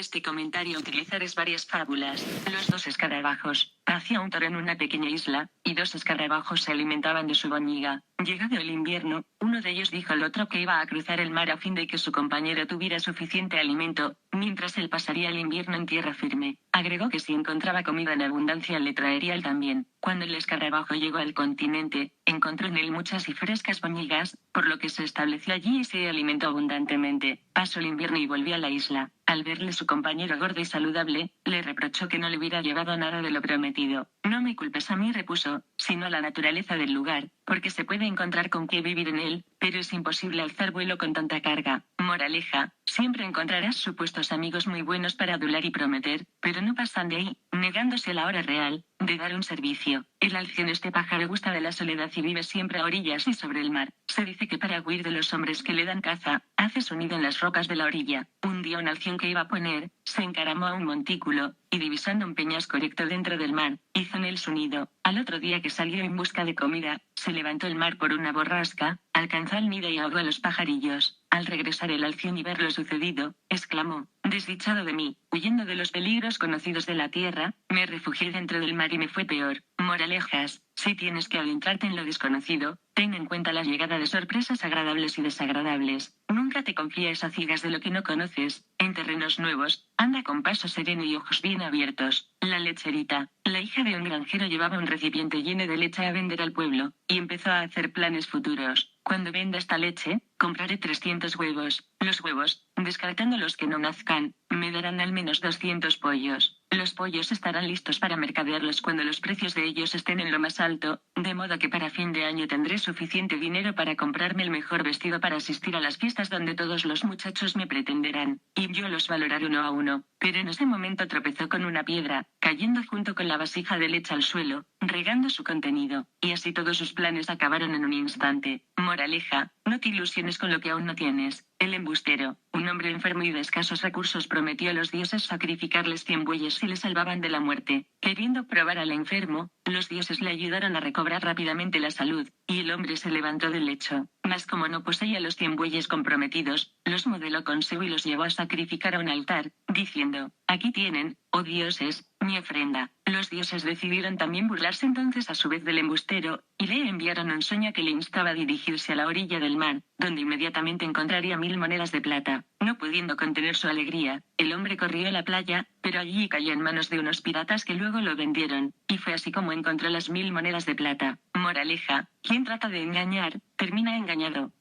este comentario utilizarás varias fábulas. Los dos escarabajos. Hacía un toro en una pequeña isla, y dos escarabajos se alimentaban de su boñiga. Llegado el invierno, uno de ellos dijo al otro que iba a cruzar el mar a fin de que su compañero tuviera suficiente alimento, mientras él pasaría el invierno en tierra firme. Agregó que si encontraba comida en abundancia le traería él también. Cuando el escarabajo llegó al continente, encontró en él muchas y frescas boñigas, por lo que se estableció allí y se alimentó abundantemente. Pasó el invierno y volvió a la isla. Al verle su compañero gordo y saludable, le reprochó que no le hubiera llevado nada de lo prometido. No me culpes a mí, repuso, sino a la naturaleza del lugar, porque se puede encontrar con qué vivir en él, pero es imposible alzar vuelo con tanta carga. Moraleja, siempre encontrarás supuestos amigos muy buenos para adular y prometer, pero no pasan de ahí, negándose a la hora real, de dar un servicio. El alción, este pájaro, gusta de la soledad y vive siempre a orillas y sobre el mar. Se dice que para huir de los hombres que le dan caza, hace su nido en las rocas de la orilla. Un día un alción que iba a poner, se encaramó a un montículo, y divisando un peñasco recto dentro del mar, hizo en él su nido. Al otro día que salió en busca de comida, se levantó el mar por una borrasca, alcanzó el nido y ahogó a los pajarillos. Al regresar el alción y ver lo sucedido, exclamó: «Desdichado de mí, huyendo de los peligros conocidos de la tierra, me refugié dentro del mar y me fue peor». Moralejas: si tienes que adentrarte en lo desconocido, ten en cuenta la llegada de sorpresas agradables y desagradables. Nunca te confíes a ciegas de lo que no conoces. En terrenos nuevos, anda con paso sereno y ojos bien abiertos. La lecherita. La hija de un granjero llevaba un recipiente lleno de leche a vender al pueblo, y empezó a hacer planes futuros. Cuando venda esta leche, compraré 300 huevos. Los huevos, descartando los que no nazcan, me darán al menos 200 pollos. Los pollos estarán listos para mercadearlos cuando los precios de ellos estén en lo más alto, de modo que para fin de año tendré suficiente dinero para comprarme el mejor vestido para asistir a las fiestas donde todos los muchachos me pretenderán, y yo los valoraré uno a uno. Pero en ese momento tropezó con una piedra, cayendo junto con la vasija de leche al suelo, regando su contenido, y así todos sus planes acabaron en un instante. Moraleja: no te ilusiones con lo que aún no tienes. El embustero, un hombre enfermo y de escasos recursos, prometió a los dioses sacrificarles 100 bueyes si le salvaban de la muerte. Queriendo probar al enfermo, los dioses le ayudaron a recobrar rápidamente la salud, y el hombre se levantó del lecho. Mas como no poseía los 100 bueyes comprometidos, los modeló consigo y los llevó a sacrificar a un altar, diciendo: «Aquí tienen, oh dioses, mi ofrenda». Los dioses decidieron también burlarse entonces a su vez del embustero, y le enviaron un sueño que le instaba a dirigirse a la orilla del mar, donde inmediatamente encontraría 1000 monedas de plata. No pudiendo contener su alegría, el hombre corrió a la playa, pero allí cayó en manos de unos piratas que luego lo vendieron, y fue así como encontró las 1000 monedas de plata. Moraleja: quien trata de engañar, termina engañado.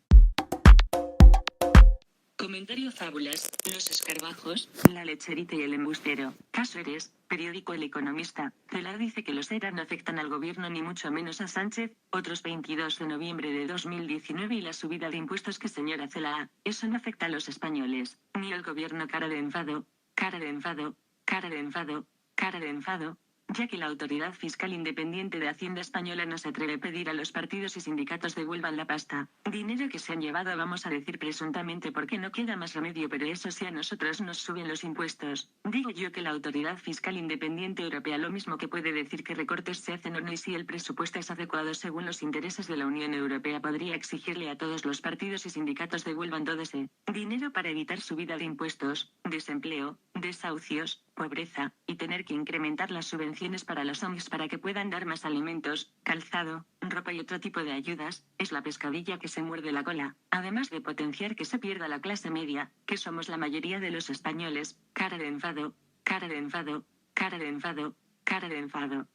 Comentario: fábulas, los escarabajos, la lecherita y el embustero. Caso Eres, periódico El Economista. Celar dice que los ERA no afectan al gobierno ni mucho menos a Sánchez. Otros 22 de noviembre de 2019 y la subida de impuestos que señora Cela. Eso no afecta a los españoles, ni al gobierno. Cara de enfado, cara de enfado, cara de enfado, cara de enfado. Ya que la Autoridad Fiscal Independiente de Hacienda Española no se atreve a pedir a los partidos y sindicatos devuelvan la pasta, dinero que se han llevado, vamos a decir presuntamente, porque no queda más remedio, pero eso sí, a nosotros nos suben los impuestos. Digo yo que la Autoridad Fiscal Independiente Europea lo mismo que puede decir que recortes se hacen o no, y si el presupuesto es adecuado según los intereses de la Unión Europea, podría exigirle a todos los partidos y sindicatos devuelvan todo ese dinero para evitar subida de impuestos, desempleo, desahucios, pobreza, y tener que incrementar las subvenciones para las ONGs para que puedan dar más alimentos, calzado, ropa y otro tipo de ayudas. Es la pescadilla que se muerde la cola, además de potenciar que se pierda la clase media, que somos la mayoría de los españoles. Cara de enfado, cara de enfado, cara de enfado, cara de enfado.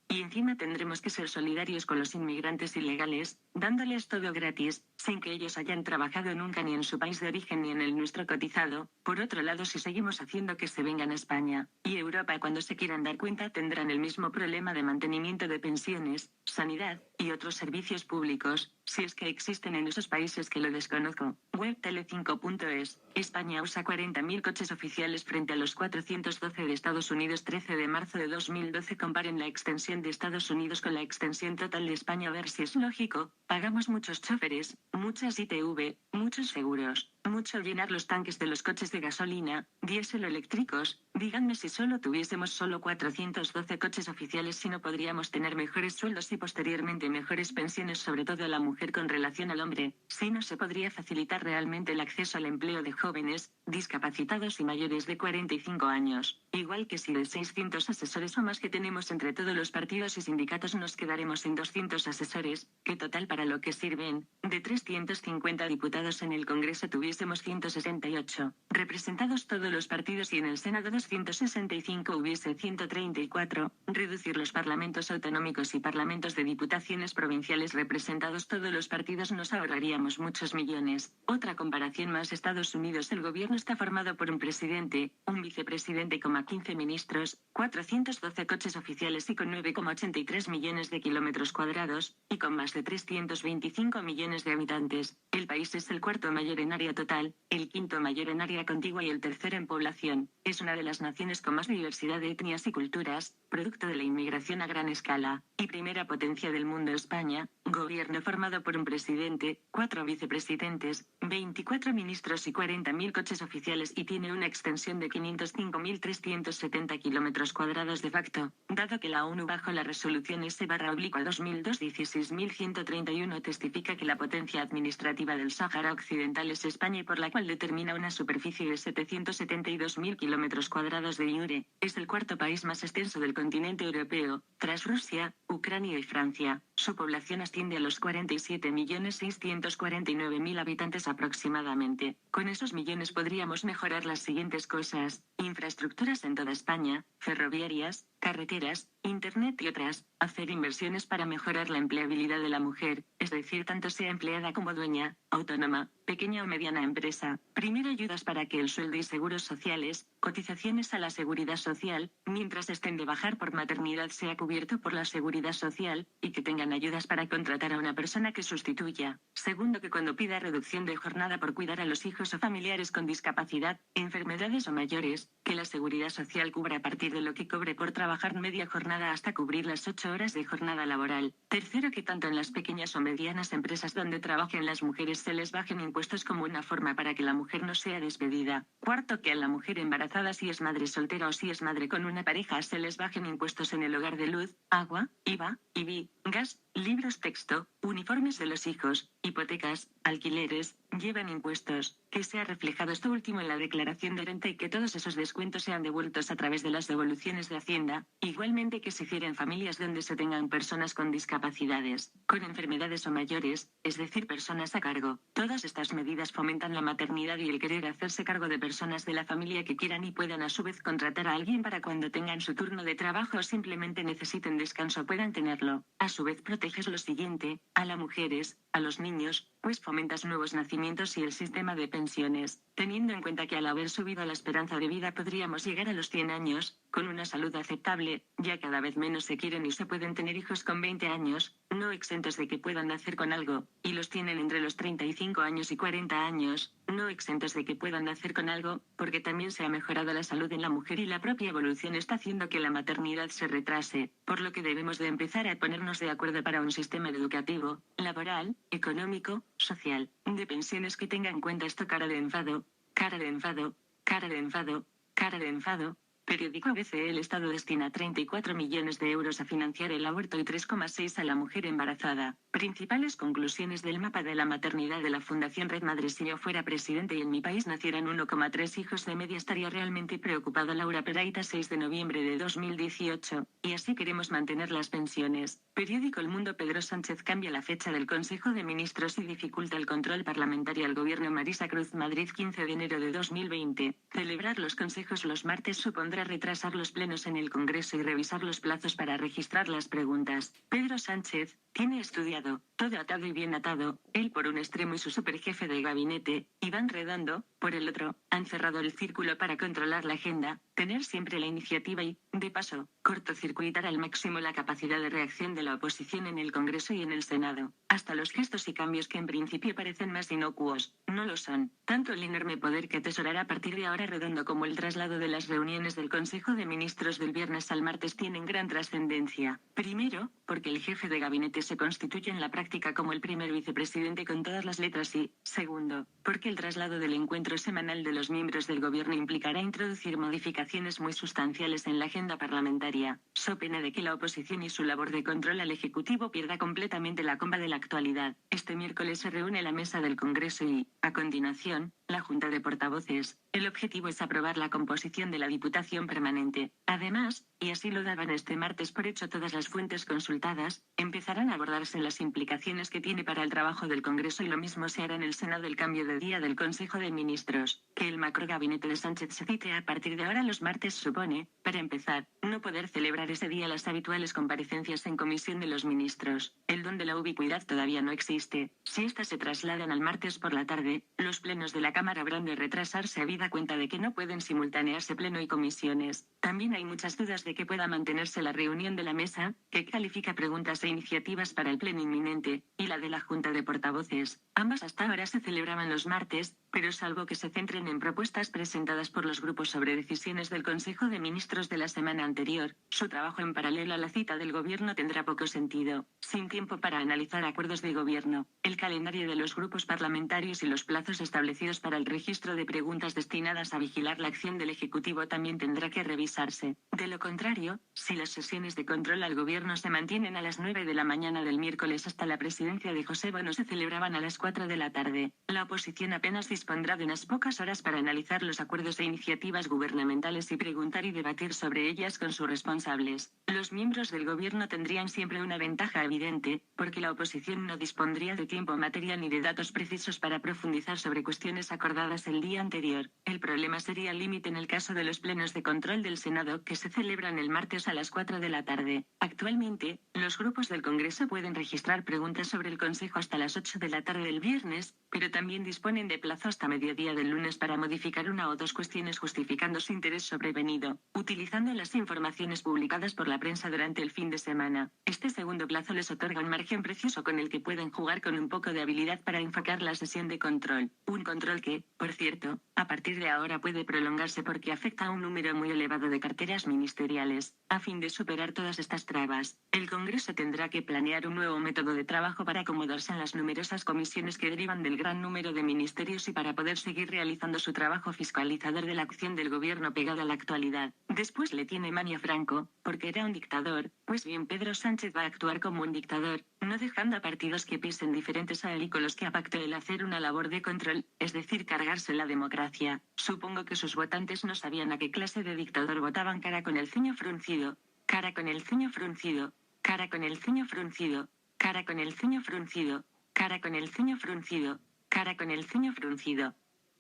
Y encima tendremos que ser solidarios con los inmigrantes ilegales, dándoles todo gratis, sin que ellos hayan trabajado nunca ni en su país de origen ni en el nuestro cotizado. Por otro lado, si seguimos haciendo que se vengan a España y Europa, cuando se quieran dar cuenta tendrán el mismo problema de mantenimiento de pensiones, sanidad y otros servicios públicos, si es que existen en esos países, que lo desconozco. Web Tele5.es. España usa 40.000 coches oficiales frente a los 412 de Estados Unidos. 13 de marzo de 2012. Comparen la extensión de Estados Unidos con la extensión total de España a ver si es lógico. Pagamos muchos choferes, muchas ITV, muchos seguros, mucho llenar los tanques de los coches de gasolina, diésel o eléctricos. Díganme si solo tuviésemos solo 412 coches oficiales, si no podríamos tener mejores sueldos y posteriormente mejores pensiones, sobre todo a la mujer con relación al hombre, si no se podría facilitar realmente el acceso al empleo de jóvenes, discapacitados y mayores de 45 años. Igual que si de 600 asesores o más que tenemos entre todos los partidos y sindicatos nos quedaremos en 200 asesores, que total para lo que sirven, de 350 diputados en el Congreso tuviésemos 168, representados todos los partidos, y en el Senado 265 hubiese 134, reducir los parlamentos autonómicos y parlamentos de diputaciones provinciales representados todos los partidos, nos ahorraríamos muchos millones. Otra comparación más: Estados Unidos, el gobierno está formado por un presidente, un vicepresidente, 15 ministros, 412 coches oficiales y con 9,83 millones de kilómetros cuadrados, y con más de 325 millones de habitantes. El país es el cuarto mayor en área total, el quinto mayor en área contigua y el tercero en población. Es una de las naciones con más diversidad de etnias y culturas, producto de la inmigración a gran escala, y primera potencia del mundo. España, gobierno formado por un presidente, 4 vicepresidentes, 24 ministros y 40.000 coches oficiales, y tiene una extensión de 505.370 kilómetros cuadrados de facto, dado que la ONU bajo la resolución S/2002 16.131 testifica que la potencia administrativa del Sáhara Occidental es España, y por la cual determina una superficie de 772.000 kilómetros cuadrados de iure. Es el cuarto país más extenso del continente europeo, tras Rusia, Ucrania y Francia. Su población asciende a los 47.649.000 habitantes aproximadamente. Con esos millones podríamos mejorar las siguientes cosas: infraestructuras en toda España, ferroviarias, carreteras, internet y otras; hacer inversiones para mejorar la empleabilidad de la mujer, es decir, tanto sea empleada como dueña, autónoma, pequeña o mediana empresa; primero ayudas para que el sueldo y seguros sociales, cotizaciones a la seguridad social, mientras estén de bajar por maternidad, sea cubierto por la seguridad social, y que tengan ayudas para contratar a una persona que sustituya; segundo, que cuando pida reducción de jornada por cuidar a los hijos o familiares con discapacidad, enfermedades o mayores, que la seguridad social cubra a partir de lo que cobre por trabajar media jornada hasta cubrir las 8 horas de jornada laboral; tercero, que tanto en las pequeñas o medianas empresas donde trabajen las mujeres se les bajen impuestos como una forma para que la mujer no sea despedida; cuarto, que a la mujer embarazada, si es madre soltera o si es madre con una pareja, se les bajen impuestos en el hogar de luz, agua, IVA, IBI, gas, libros texto, uniformes de los hijos, hipotecas, alquileres, llevan impuestos, que sea reflejado esto último en la declaración de renta y que todos esos descuentos sean devueltos a través de las devoluciones de Hacienda; igualmente que se hicieran familias donde se tengan personas con discapacidades, con enfermedades o mayores, es decir, personas a cargo. Todas estas medidas fomentan la maternidad y el querer hacerse cargo de personas de la familia que quieran y puedan a su vez contratar a alguien para cuando tengan su turno de trabajo o simplemente necesiten descanso puedan tenerlo. A su vez proteges lo siguiente: a las mujeres, a los niños, pues fomentas nuevos nacimientos y el sistema de pensiones, teniendo en cuenta que al haber subido la esperanza de vida podríamos llegar a los 100 años, con una salud aceptable, ya cada vez menos se quieren y se pueden tener hijos con 20 años, no exentos de que puedan nacer con algo, y los tienen entre los 35 años y 40 años, no exentos de que puedan nacer con algo, porque también se ha mejorado la salud en la mujer y la propia evolución está haciendo que la maternidad se retrase, por lo que debemos de empezar a ponernos de acuerdo para un sistema educativo, laboral, económico, social, de pensiones que tenga en cuenta esto. Cara de enfado, cara de enfado, cara de enfado, cara de enfado. Periódico ABC. El Estado destina 34 millones de euros a financiar el aborto y 3,6 a la mujer embarazada. Principales conclusiones del mapa de la maternidad de la Fundación Red Madres. Si yo fuera presidente y en mi país nacieran 1,3 hijos de media estaría realmente preocupado. Laura Peraita, 6 de noviembre de 2018. Y así queremos mantener las pensiones. Periódico El Mundo. Pedro Sánchez cambia la fecha del Consejo de Ministros y dificulta el control parlamentario al gobierno. Marisa Cruz, Madrid, 15 de enero de 2020. Celebrar los consejos los martes supondrá retrasar los plenos en el Congreso y revisar los plazos para registrar las preguntas. Pedro Sánchez tiene estudiado, todo atado y bien atado, él por un extremo y su superjefe de gabinete, Iván Redondo, por el otro, han cerrado el círculo para controlar la agenda, tener siempre la iniciativa y, de paso, cortocircuitar al máximo la capacidad de reacción de la oposición en el Congreso y en el Senado. Hasta los gestos y cambios que en principio parecen más inocuos, no lo son. Tanto el enorme poder que atesorará a partir de ahora Redondo como el traslado de las reuniones de del Consejo de Ministros del viernes al martes tienen gran trascendencia. Primero, porque el jefe de gabinete se constituye en la práctica como el primer vicepresidente con todas las letras y, segundo, porque el traslado del encuentro semanal de los miembros del gobierno implicará introducir modificaciones muy sustanciales en la agenda parlamentaria, so pena de que la oposición y su labor de control al Ejecutivo pierda completamente la comba de la actualidad. Este miércoles se reúne la mesa del Congreso y, a continuación, la Junta de Portavoces. El objetivo es aprobar la composición de la Diputación Permanente. Además, y así lo daban este martes por hecho todas las fuentes consultadas, empezarán a abordarse las implicaciones que tiene para el trabajo del Congreso y lo mismo se hará en el Senado el cambio de día del Consejo de Ministros. Que el macrogabinete de Sánchez se cite a partir de ahora los martes supone, para empezar, no poder celebrar ese día las habituales comparecencias en comisión de los ministros. El don de la ubicuidad todavía no existe. Si estas se trasladan al martes por la tarde, los plenos de la Cámara habrán de retrasarse habida cuenta de que no pueden simultanearse pleno y comisiones. También hay muchas dudas de que pueda mantenerse la reunión de la mesa, que califica preguntas e iniciativas para el pleno inminente, y la de la Junta de Portavoces. Ambas hasta ahora se celebraban los martes, pero salvo que se centren en propuestas presentadas por los grupos sobre decisiones del Consejo de Ministros de la semana anterior, su trabajo en paralelo a la cita del Gobierno tendrá poco sentido. Sin tiempo para analizar acuerdos de Gobierno, el calendario de los grupos parlamentarios y los plazos establecidos para el registro de preguntas destinadas a vigilar la acción del Ejecutivo también tendrá que revisarse. De lo contrario, si las sesiones de control al Gobierno se mantienen a las 9 de la mañana del miércoles hasta la presidencia de José Bono se celebraban a las 4 de la tarde, la oposición apenas dispondrá de unas pocas horas para analizar los acuerdos e iniciativas gubernamentales y preguntar y debatir sobre ellas con sus responsables. Los miembros del Gobierno tendrían siempre una ventaja evidente, porque la oposición no dispondría de tiempo material ni de datos precisos para profundizar sobre cuestiones acordadas el día anterior. El problema sería el límite en el caso de los plenos de control del Senado que se celebran el martes a las 4 de la tarde. Actualmente, los grupos del Congreso pueden registrar preguntas sobre el Consejo hasta las 8 de la tarde del viernes, pero también disponen de plazo hasta mediodía del lunes para modificar una o dos cuestiones justificando su interés sobrevenido, utilizando las informaciones publicadas por la prensa durante el fin de semana. Este segundo plazo les otorga un margen precioso con el que pueden jugar con un poco de habilidad para enfocar la sesión de control. Un control que, por cierto, a partir de ahora puede prolongarse porque afecta a un número muy elevado de carteras ministeriales. A fin de superar todas estas trabas, el Congreso tendrá que planear un nuevo método de trabajo para acomodarse en las numerosas comisiones que derivan del gran número de ministerios y para poder seguir realizando su trabajo fiscalizador de la acción del gobierno pegado a la actualidad. Después le tiene manía Franco, porque era un dictador, pues bien Pedro Sánchez va a actuar como un dictador, no dejando a partidos que pisen diferentes a él y con los que pactó el hacer una labor de control, es decir cargarse la democracia. Supongo que sus votantes no sabían a qué clase de dictador votaban cara con el ceño fruncido, cara con el ceño fruncido, cara con el ceño fruncido, cara con el ceño fruncido, cara con el ceño fruncido, cara con el ceño fruncido.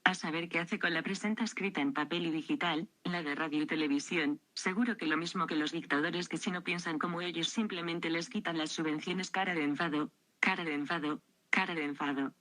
A saber qué hace con la presenta escrita en papel y digital, la de radio y televisión, seguro que lo mismo que los dictadores que si no piensan como ellos simplemente les quitan las subvenciones cara de enfado, cara de enfado, cara de enfado.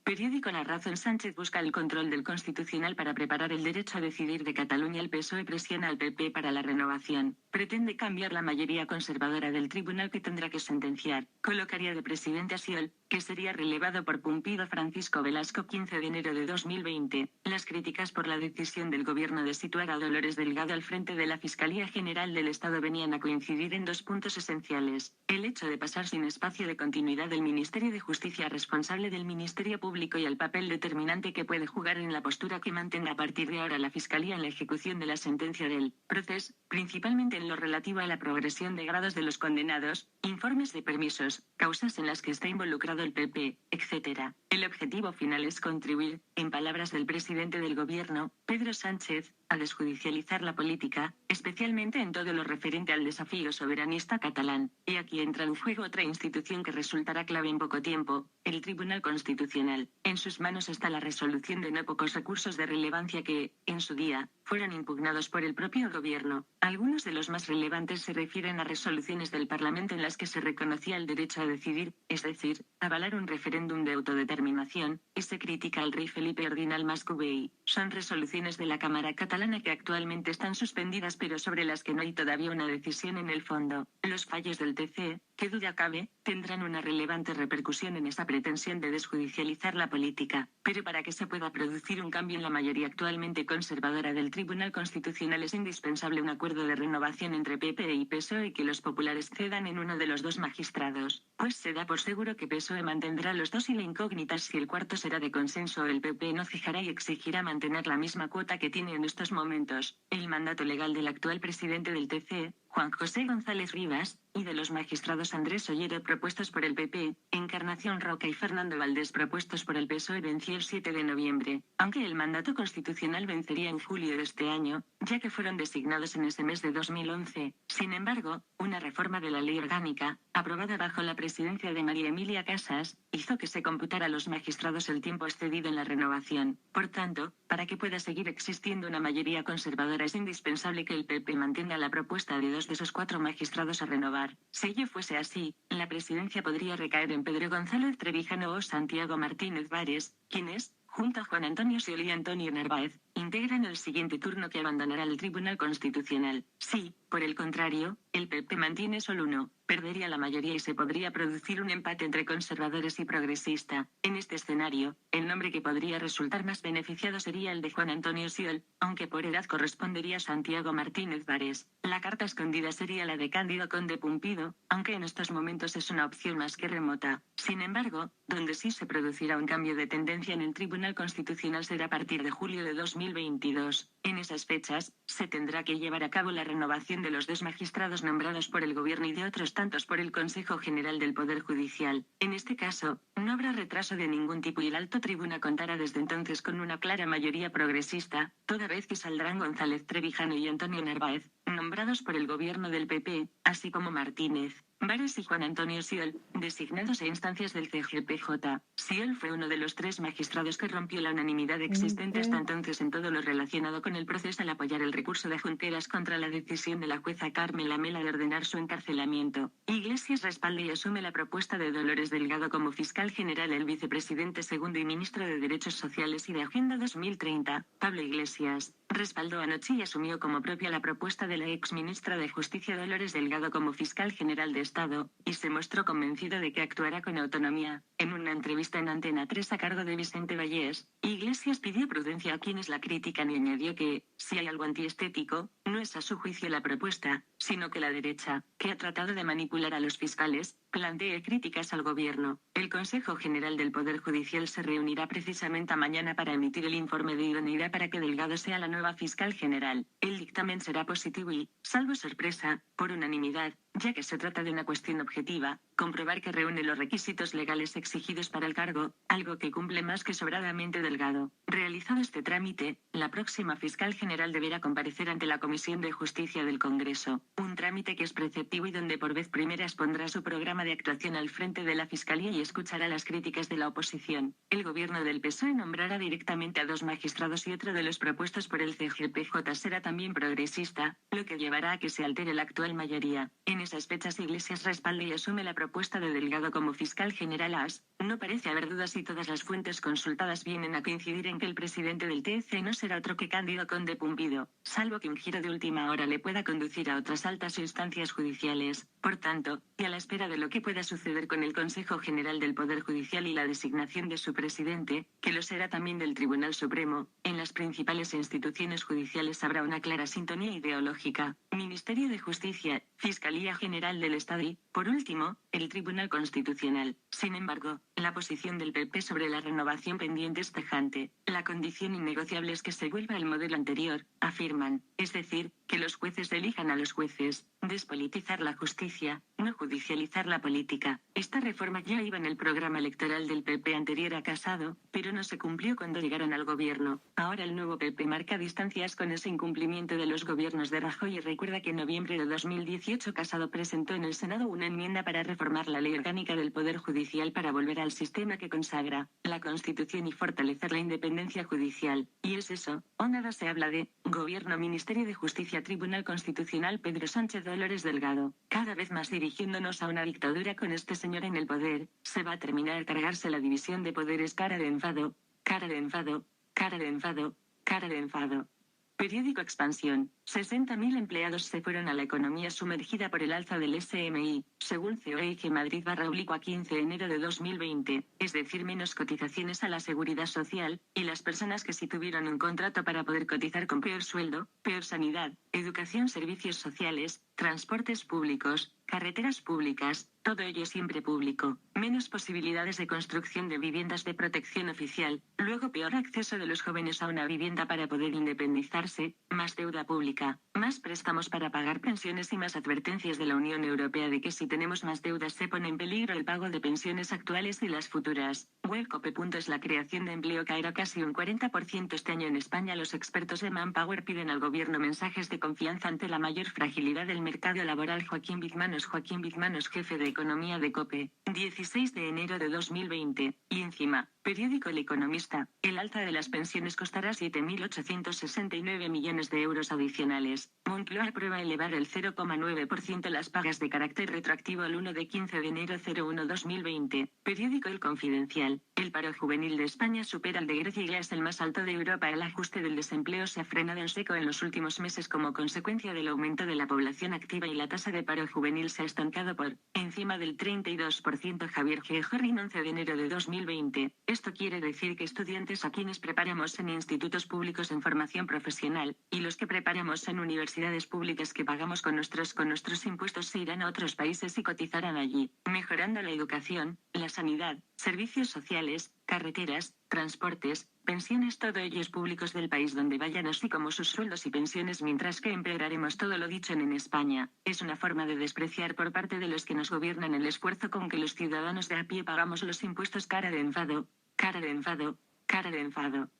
Periódico La Razón. Sánchez busca el control del Constitucional para preparar el derecho a decidir de Cataluña. El PSOE presiona al PP para la renovación. Pretende cambiar la mayoría conservadora del tribunal que tendrá que sentenciar. Colocaría de presidente a Siool, que sería relevado por Pumpido Francisco Velasco 15 de enero de 2020. Las críticas por la decisión del gobierno de situar a Dolores Delgado al frente de la Fiscalía General del Estado venían a coincidir en dos puntos esenciales. El hecho de pasar sin espacio de continuidad del Ministerio de Justicia responsable del Ministerio Público y el papel determinante que puede jugar en la postura que mantenga a partir de ahora la Fiscalía en la ejecución de la sentencia del proceso, principalmente en lo relativo a la progresión de grados de los condenados, informes de permisos, causas en las que está involucrado el PP, etc. El objetivo final es contribuir, en palabras del presidente del gobierno, Pedro Sánchez, a desjudicializar la política, especialmente en todo lo referente al desafío soberanista catalán. Y aquí entra en juego otra institución que resultará clave en poco tiempo, el Tribunal Constitucional. En sus manos está la resolución de no pocos recursos de relevancia que, en su día, fueron impugnados por el propio gobierno. Algunos de los más relevantes se refieren a resoluciones del Parlamento en las que se reconocía el derecho a decidir, es decir, avalar un referéndum de autodeterminación, y se critica al rey Felipe Ordinal Mascubey. Son resoluciones de la Cámara catalana que actualmente están suspendidas pero sobre las que no hay todavía una decisión en el fondo. Los fallos del TC, que duda cabe, tendrán una relevante repercusión en esa pretensión de desjudicializar la política. Pero para que se pueda producir un cambio en la mayoría actualmente conservadora del Tribunal Constitucional es indispensable un acuerdo de renovación entre PP y PSOE y que los populares cedan en uno de los dos magistrados, pues se da por seguro que PSOE mantendrá los dos y la incógnita es si el cuarto será de consenso o el PP no fijará y exigirá mantener la misma cuota que tiene en estos momentos, el mandato legal del actual presidente del TC, Juan José González Rivas, y de los magistrados Andrés Ollero propuestos por el PP, Encarnación Roca y Fernando Valdés propuestos por el PSOE venció el 7 de noviembre, aunque el mandato constitucional vencería en julio de este año, ya que fueron designados en ese mes de 2011. Sin embargo, una reforma de la ley orgánica, aprobada bajo la presidencia de María Emilia Casas, hizo que se computara a los magistrados el tiempo excedido en la renovación. Por tanto, para que pueda seguir existiendo una mayoría conservadora es indispensable que el PP mantenga la propuesta de 2 de esos 4 magistrados a renovar. Si ello fuese así, la presidencia podría recaer en Pedro González Trevijano o Santiago Martínez Vares, quienes, junto a Juan Antonio Xiol y Antonio Narváez, integran el siguiente turno que abandonará el Tribunal Constitucional. Si, por el contrario, el PP mantiene solo uno, perdería la mayoría y se podría producir un empate entre conservadores y progresista. En este escenario, el nombre que podría resultar más beneficiado sería el de Juan Antonio Xiol, aunque por edad correspondería a Santiago Martínez Vares. La carta escondida sería la de Cándido Conde Pumpido, aunque en estos momentos es una opción más que remota. Sin embargo, donde sí se producirá un cambio de tendencia en el Tribunal Constitucional será a partir de julio de 2022. En esas fechas, se tendrá que llevar a cabo la renovación de los 2 magistrados nombrados por el Gobierno y de otros tantos por el Consejo General del Poder Judicial. En este caso, no habrá retraso de ningún tipo y el alto tribuna contará desde entonces con una clara mayoría progresista, toda vez que saldrán González Trevijano y Antonio Narváez, nombrados por el Gobierno del PP, así como Martínez Vares y Juan Antonio Xiol, designados a instancias del CGPJ. Xiol fue uno de los 3 magistrados que rompió la unanimidad existente hasta entonces en todo lo relacionado con el proceso al apoyar el recurso de Junqueras contra la decisión de la jueza Carmela Mela de ordenar su encarcelamiento. Iglesias respalda y asume la propuesta de Dolores Delgado como fiscal general. El vicepresidente segundo y ministro de Derechos Sociales y de Agenda 2030, Pablo Iglesias, respaldó anoche y asumió como propia la propuesta de la exministra de Justicia Dolores Delgado como fiscal general de Estado, y se mostró convencido de que actuará con autonomía. En una entrevista en Antena 3 a cargo de Vicente Vallés, Iglesias pidió prudencia a quienes la critican y añadió que, si hay algo antiestético, no es a su juicio la propuesta, sino que la derecha, que ha tratado de manipular a los fiscales, plantee críticas al gobierno. El Consejo General del Poder Judicial se reunirá precisamente mañana para emitir el informe de idoneidad para que Delgado sea la nueva fiscal general. El dictamen será positivo y, salvo sorpresa, por unanimidad, ya que se trata de una cuestión objetiva, comprobar que reúne los requisitos legales exigidos para el cargo, algo que cumple más que sobradamente Delgado. Realizado este trámite, la próxima fiscal general deberá comparecer ante la Comisión de Justicia del Congreso, un trámite que es preceptivo y donde por vez primera expondrá su programa de actuación al frente de la Fiscalía y escuchará las críticas de la oposición. El gobierno del PSOE nombrará directamente a 2 magistrados y otro de los propuestos por el CGPJ será también progresista, lo que llevará a que se altere la actual mayoría. En esas fechas Iglesias respalda y asume la propuesta de Delgado como fiscal general AS. No parece haber dudas y todas las fuentes consultadas vienen a coincidir en que el presidente del TC no será otro que Cándido Conde Pumpido, salvo que un giro de última hora le pueda conducir a otras altas instancias judiciales. Por tanto, y a la espera de lo que pueda suceder con el Consejo General del Poder Judicial y la designación de su presidente, que lo será también del Tribunal Supremo, en las principales instituciones judiciales habrá una clara sintonía ideológica. Ministerio de Justicia, Fiscalía General del Estado y, por último, el Tribunal Constitucional. Sin embargo, la posición del PP sobre la renovación pendiente es tajante. La condición innegociable es que se vuelva al modelo anterior, afirman, es decir, que los jueces elijan a los jueces, despolitizar la justicia, no judicializar la política. Esta reforma ya iba en el programa electoral del PP anterior a Casado, pero no se cumplió cuando llegaron al gobierno. Ahora el nuevo PP marca distancias con ese incumplimiento de los gobiernos de Rajoy y recuerda que en noviembre de 2018 Casado presentó en el Senado una enmienda para reformar la ley orgánica del Poder Judicial para volver al sistema que consagra la Constitución y fortalecer la independencia judicial. Y es eso, o nada se habla de Gobierno, Ministerio de Justicia, Tribunal Constitucional, Pedro Sánchez, Dolores Delgado. Cada vez más dirigiéndonos a una dictadura con este señor en el poder, se va a terminar al cargarse la división de poderes. Cara de enfado, cara de enfado, cara de enfado, cara de enfado. Periódico Expansión. 60.000 empleados se fueron a la economía sumergida por el alza del SMI, según COEG Madrid/a 15 de enero de 2020, es decir, menos cotizaciones a la seguridad social, y las personas que sí tuvieron un contrato para poder cotizar con peor sueldo, peor sanidad, educación, servicios sociales, transportes públicos, carreteras públicas, todo ello siempre público, menos posibilidades de construcción de viviendas de protección oficial, luego peor acceso de los jóvenes a una vivienda para poder independizarse, más deuda pública, más préstamos para pagar pensiones y más advertencias de la Unión Europea de que si tenemos más deudas se pone en peligro el pago de pensiones actuales y las futuras. Wellcope. La creación de empleo caerá casi un 40% este año en España. Los expertos de Manpower piden al gobierno mensajes de confianza ante la mayor fragilidad del mercado laboral. Joaquín Bizmanos, jefe de economía de COPE, 16 de enero de 2020, y encima, periódico El Economista, el alza de las pensiones costará 7.869 millones de euros adicionales. Moncloa aprueba elevar el 0,9% las pagas de carácter retroactivo al 1 de 15 de enero 01-2020. Periódico El Confidencial. El paro juvenil de España supera al de Grecia y ya es el más alto de Europa. El ajuste del desempleo se ha frenado en seco en los últimos meses como consecuencia del aumento de la población activa y la tasa de paro juvenil se ha estancado por encima del 32%. Javier G. Jorrin, 11 de enero de 2020. Esto quiere decir que estudiantes a quienes preparamos en institutos públicos en formación profesional, y los que preparamos en universidades públicas que pagamos con nuestros impuestos se irán a otros países y cotizarán allí, mejorando la educación, la sanidad, servicios sociales, carreteras, transportes, pensiones, todo ellos públicos del país donde vayan, así como sus sueldos y pensiones, mientras que empeoraremos todo lo dicho en España. Es una forma de despreciar por parte de los que nos gobiernan el esfuerzo con que los ciudadanos de a pie pagamos los impuestos. Cara de enfado, cara de enfado, cara de enfado.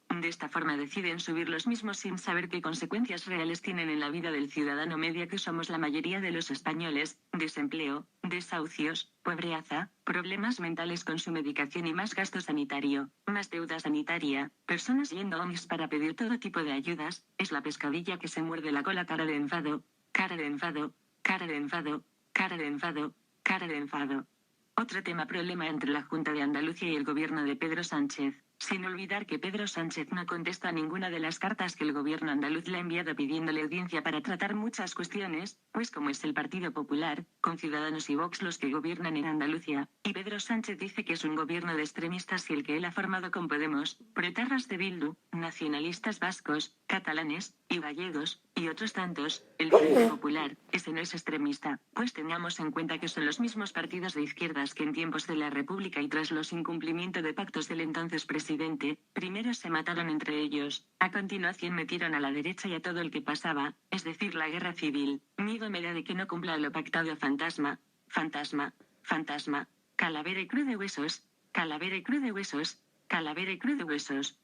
De esta forma deciden subir los mismos sin saber qué consecuencias reales tienen en la vida del ciudadano medio que somos la mayoría de los españoles: desempleo, desahucios, pobreza, problemas mentales con su medicación y más gasto sanitario, más deuda sanitaria, personas yendo a ONGs para pedir todo tipo de ayudas. Es la pescadilla que se muerde la cola. Cara de enfado, cara de enfado, cara de enfado, cara de enfado, cara de enfado. Otro problema entre la Junta de Andalucía y el gobierno de Pedro Sánchez. Sin olvidar que Pedro Sánchez no contesta a ninguna de las cartas que el gobierno andaluz le ha enviado pidiéndole audiencia para tratar muchas cuestiones, pues como es el Partido Popular, con Ciudadanos y Vox los que gobiernan en Andalucía, y Pedro Sánchez dice que es un gobierno de extremistas y el que él ha formado con Podemos, pretarras de Bildu, nacionalistas vascos, catalanes, y gallegos, y otros tantos, el Frente Popular, ese no es extremista, pues tengamos en cuenta que son los mismos partidos de izquierdas que en tiempos de la República y tras los incumplimientos de pactos del entonces presidente, primero se mataron entre ellos, a continuación metieron a la derecha y a todo el que pasaba, es decir, la guerra civil. Miedo me da de que no cumpla lo pactado. Fantasma, fantasma, fantasma, calavera y cruz de huesos, calavera y cruz de huesos, calavera y cruz de huesos.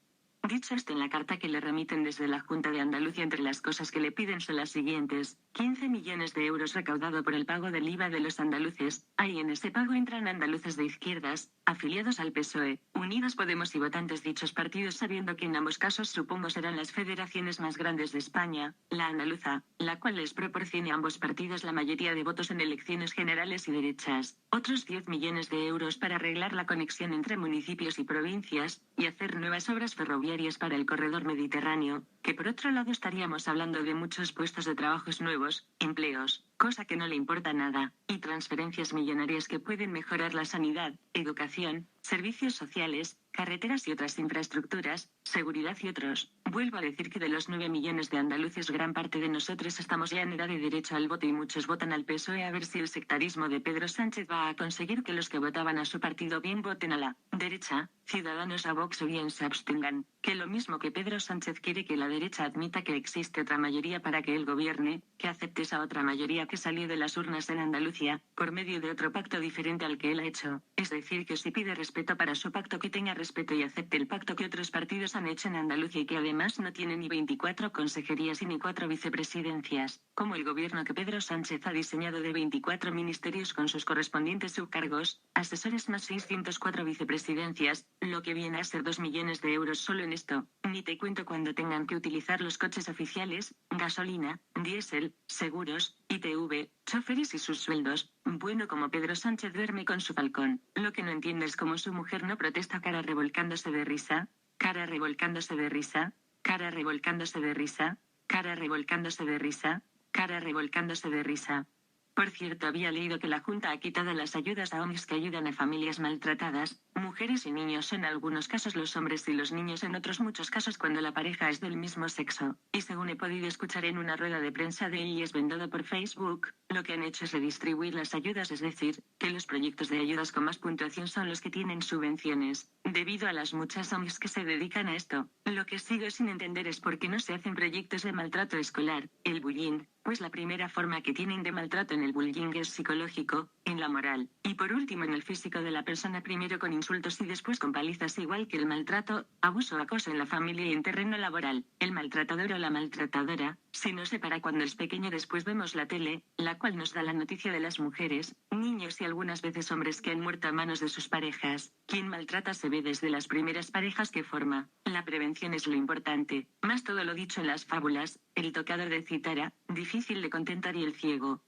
Dicho esto, en la carta que le remiten desde la Junta de Andalucía, entre las cosas que le piden son las siguientes: 15 millones de euros recaudado por el pago del IVA de los andaluces. Ahí en ese pago entran andaluces de izquierdas, afiliados al PSOE, Unidas Podemos y votantes dichos partidos, sabiendo que en ambos casos supongo serán las federaciones más grandes de España, la andaluza, la cual les proporcione a ambos partidos la mayoría de votos en elecciones generales y derechas. Otros 10 millones de euros para arreglar la conexión entre municipios y provincias, y hacer nuevas obras ferroviarias para el corredor mediterráneo, que por otro lado estaríamos hablando de muchos puestos de trabajos nuevos, empleos, cosa que no le importa nada, y transferencias millonarias que pueden mejorar la sanidad, educación, servicios sociales, carreteras y otras infraestructuras, seguridad y otros. Vuelvo a decir que de los 9 millones de andaluces, gran parte de nosotros estamos ya en edad de derecho al voto y muchos votan al PSOE. A ver si el sectarismo de Pedro Sánchez va a conseguir que los que votaban a su partido bien voten a la derecha, Ciudadanos, a Vox o bien se abstengan, que lo mismo que Pedro Sánchez quiere que la derecha admita que existe otra mayoría para que él gobierne, que acepte esa otra mayoría que salió de las urnas en Andalucía, por medio de otro pacto diferente al que él ha hecho. Es decir, que si pide respeto para su pacto, que tenga respeto y acepte el pacto que otros partidos han hecho en Andalucía y que además no tiene ni 24 consejerías y ni 4 vicepresidencias, como el gobierno que Pedro Sánchez ha diseñado de 24 ministerios con sus correspondientes subcargos, asesores más 604 vicepresidencias, lo que viene a ser 2 millones de euros solo en esto. Ni te cuento cuando tengan que utilizar los coches oficiales, gasolina, diésel, seguros, ITV, choferes y sus sueldos. Bueno, como Pedro Sánchez duerme con su falcón, lo que no entiende es cómo su mujer no protesta. Cara revolcándose de risa, cara revolcándose de risa, cara revolcándose de risa, cara revolcándose de risa, cara revolcándose de risa. Por cierto, había leído que la Junta ha quitado las ayudas a ONGs que ayudan a familias maltratadas, mujeres y niños en algunos casos, los hombres y los niños en otros muchos casos cuando la pareja es del mismo sexo. Y según he podido escuchar en una rueda de prensa de IES vendado por Facebook, lo que han hecho es redistribuir las ayudas, es decir, que los proyectos de ayudas con más puntuación son los que tienen subvenciones, debido a las muchas ONGs que se dedican a esto. Lo que sigo sin entender es por qué no se hacen proyectos de maltrato escolar, el bullying, pues la primera forma que tienen de maltrato en el bullying es psicológico, en la moral, y por último en el físico de la persona, primero con insultos y después con palizas, igual que el maltrato, abuso o acoso en la familia y en terreno laboral. El maltratador o la maltratadora se nos separa cuando es pequeño. Después vemos la tele, la cual nos da la noticia de las mujeres, niños y algunas veces hombres que han muerto a manos de sus parejas. Quien maltrata se ve desde las primeras parejas que forma. La prevención es lo importante, más todo lo dicho en las fábulas, el tocador de cítara, difícil de contentar y el ciego,